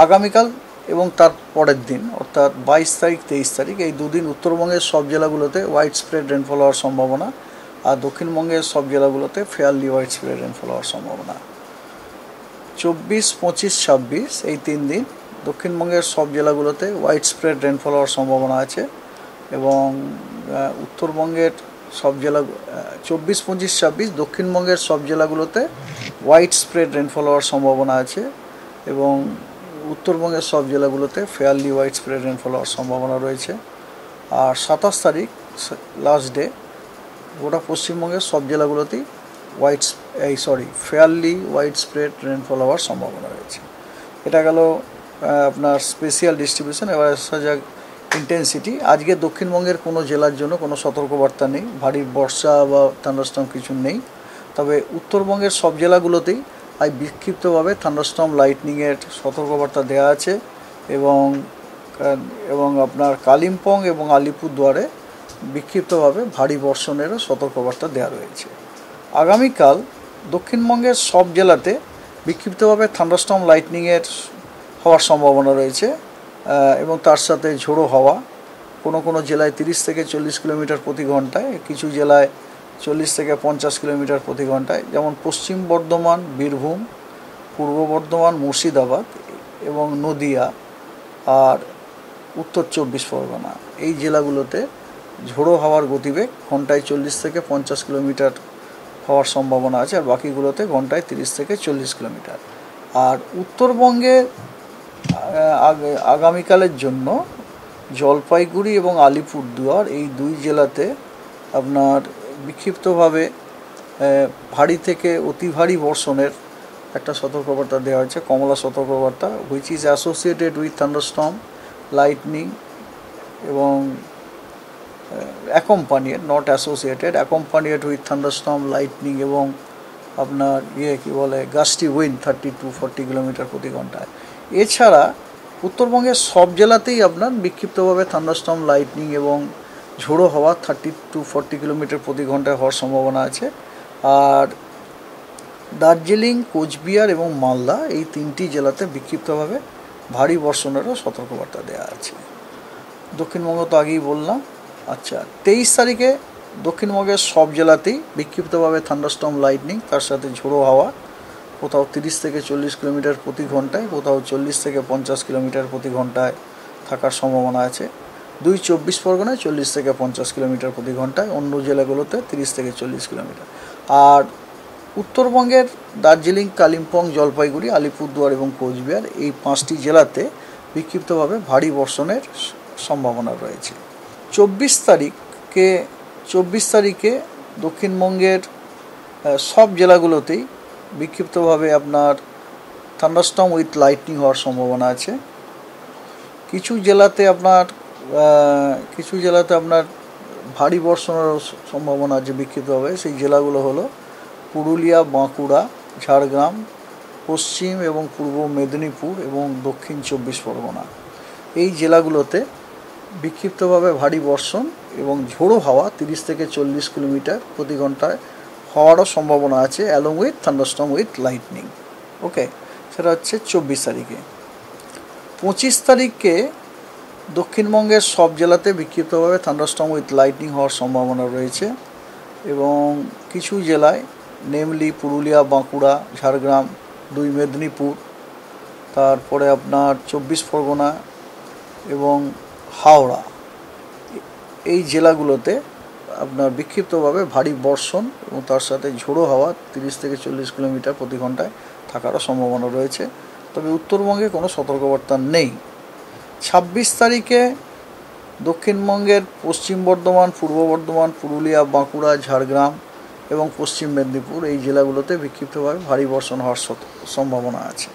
আগামীকাল এবং তার পরের দিন অর্থাৎ 22 তারিখ 23 তারিখ এই দুদিন উত্তরবঙ্গের সব জেলাগুলোতে হোয়াইট স্প্রেড রেনফল হওয়ার সম্ভাবনা, আর দক্ষিণবঙ্গের সব জেলাগুলোতে ফেয়ারলি হোয়াইট স্প্রেড রেনফল হওয়ার সম্ভাবনা। 24, 25, 26 এই 3 দিন দক্ষিণবঙ্গের সব জেলাগুলোতে হোয়াইট স্প্রেড রেনফল হওয়ার সম্ভাবনা আছে এবং উত্তরবঙ্গের সব জেলা 24, 25, 26 দক্ষিণবঙ্গের সব জেলাগুলোতে হোয়াইট স্প্রেড রেনফল হওয়ার সম্ভাবনা আছে এবং উত্তরবঙ্গের সব জেলাগুলোতে ফেয়ারলি হোয়াইট স্প্রেড রেনফল হওয়ার সম্ভাবনা রয়েছে। আর 27 তারিখ লাস্ট ডে গোটা পশ্চিমবঙ্গের সব জেলাগুলোতেই ফেয়ারলি হোয়াইট স্প্রেড রেনফল হওয়ার সম্ভাবনা রয়েছে। এটা গেল আপনার স্পেশাল ডিস্ট্রিবিউশন। এবার আসা যাক ইন্টেন্সিটি। আজকে দক্ষিণবঙ্গের কোনো জেলার জন্য কোনো সতর্কবার্তা নেই, ভারী বর্ষা বা থান্ডারস্টর্ম কিছু নেই। তবে উত্তরবঙ্গের সব জেলাগুলোতেই আজ বিক্ষিপ্তভাবে থান্ডারস্টর্ম লাইটনিংয়ের সতর্কবার্তা দেওয়া আছে এবং আপনার কালিম্পং এবং আলিপুরদুয়ারে বিক্ষিপ্তভাবে ভারী বর্ষণেরও সতর্কবার্তা দেওয়া রয়েছে। আগামীকাল দক্ষিণবঙ্গের সব জেলাতে বিক্ষিপ্তভাবে থান্ডারস্টর্ম লাইটনিংয়ের হওয়ার সম্ভাবনা রয়েছে এবং তার সাথে ঝোড়ো হাওয়া। কোনো জেলায় 30 থেকে 40 কিলোমিটার প্রতি ঘন্টায়, কিছু জেলায় 40 থেকে 50 কিলোমিটার প্রতি ঘন্টায়, যেমন পশ্চিম বর্ধমান, বীরভূম, পূর্ব বর্ধমান, মুর্শিদাবাদ এবং নদিয়া আর উত্তর 24 পরগনা এই জেলাগুলোতে ঝোড়ো হাওয়ার গতিবেগ ঘন্টায় 40 থেকে 50 কিলোমিটার হওয়ার সম্ভাবনা আছে, আর বাকিগুলোতে ঘন্টায় 30 থেকে 40 কিলোমিটার। আর উত্তরবঙ্গে আগামীকালের জন্য জলপাইগুড়ি এবং আলিপুরদুয়ার এই দুই জেলাতে আপনার বিক্ষিপ্তভাবে ভারী থেকে অতি ভারী বর্ষণের একটা সতর্কবার্তা দেওয়া হয়েছে, কমলা সতর্কবার্তা, which is associated with thunderstorm lightning এবং অ্যাকম্পানিয়েড উইথ থান্ডারস্টর্ম লাইটনিং এবং আপনার গাস্টি উইন্ড 30 to 40 কিলোমিটার প্রতি ঘন্টায়। এছাড়া উত্তরবঙ্গের সব জেলাতেই আপনার বিক্ষিপ্তভাবে থান্ডারস্টর্ম লাইটনিং এবং ঝোড়ো হাওয়া 30 to 40 কিলোমিটার প্রতি ঘন্টায় হওয়ার সম্ভাবনা আছে। আর দার্জিলিং, কোচবিহার এবং মালদা এই 3টি জেলাতে বিক্ষিপ্তভাবে ভারী বর্ষণেরও সতর্কবার্তা দেওয়া আছে। দক্ষিণবঙ্গ তো আগেই বললাম। আচ্ছা, 23 তারিখে দক্ষিণবঙ্গের সব জেলাতেই বিক্ষিপ্তভাবে থান্ডারস্টর্ম লাইটনিং তার সাথে ঝোড়ো হাওয়া, কোথাও 30 থেকে 40 কিলোমিটার প্রতি ঘন্টায়, কোথাও 40 থেকে 50 কিলোমিটার প্রতি ঘন্টায় থাকার সম্ভাবনা আছে। 24 পরগনায় 40 থেকে 50 কিলোমিটার প্রতি ঘন্টায়, অন্য জেলাগুলোতে 30 থেকে 40 কিলোমিটার। আর উত্তরবঙ্গের দার্জিলিং, কালিম্পং, জলপাইগুড়ি, আলিপুরদুয়ার এবং কোচবিহার এই 5টি জেলাতে বিক্ষিপ্তভাবে ভারী বর্ষণের সম্ভাবনা রয়েছে। 24 তারিখে দক্ষিণবঙ্গের সব জেলাগুলোতেই বিক্ষিপ্তভাবে আপনার থান্ডারস্টর্ম উইথ লাইটনিং হওয়ার সম্ভাবনা আছে। কিছু জেলাতে আপনার ভারী বর্ষণের সম্ভাবনা আছে বিক্ষিপ্তভাবে। সেই জেলাগুলো হলো পুরুলিয়া, বাঁকুড়া, ঝাড়গ্রাম, পশ্চিম এবং পূর্ব মেদিনীপুর এবং দক্ষিণ 24 পরগনা এই জেলাগুলোতে বিক্ষিপ্তভাবে ভারী বর্ষণ এবং ঝোড়ো হাওয়া 30 থেকে 40 কিলোমিটার প্রতি ঘন্টায় হওয়ারও সম্ভাবনা আছে, along with thunderstorm with lightning. Okay, সেটা হচ্ছে 24 তারিখে। 25 তারিখে দক্ষিণবঙ্গের সব জেলাতে বিক্ষিপ্তভাবে থান্ডারস্টর্ম উইথ লাইটনিং হওয়ার সম্ভাবনা রয়েছে এবং কিছু জেলায় নেমলি পুরুলিয়া, বাঁকুড়া, ঝাড়গ্রাম, 2 মেদিনীপুর, তারপরে আপনার 24 পরগনা এবং হাওড়া এই জেলাগুলোতে আপনার বিক্ষিপ্তভাবে ভারী বর্ষণ এবং তার সাথে ঝোড়ো হাওয়া 30 থেকে 40 কিলোমিটার প্রতি ঘন্টায় থাকারও সম্ভাবনা রয়েছে। তবে উত্তরবঙ্গে কোনো সতর্কবার্তা নেই। 26 তারিখে দক্ষিণবঙ্গের পশ্চিম বর্ধমান, পূর্ব বর্ধমান, পুরুলিয়া, বাঁকুড়া, ঝাড়গ্রাম এবং পশ্চিম মেদিনীপুর এই জেলাগুলোতে বিক্ষিপ্তভাবে ভারী বর্ষণ হওয়ার সম্ভাবনা আছে।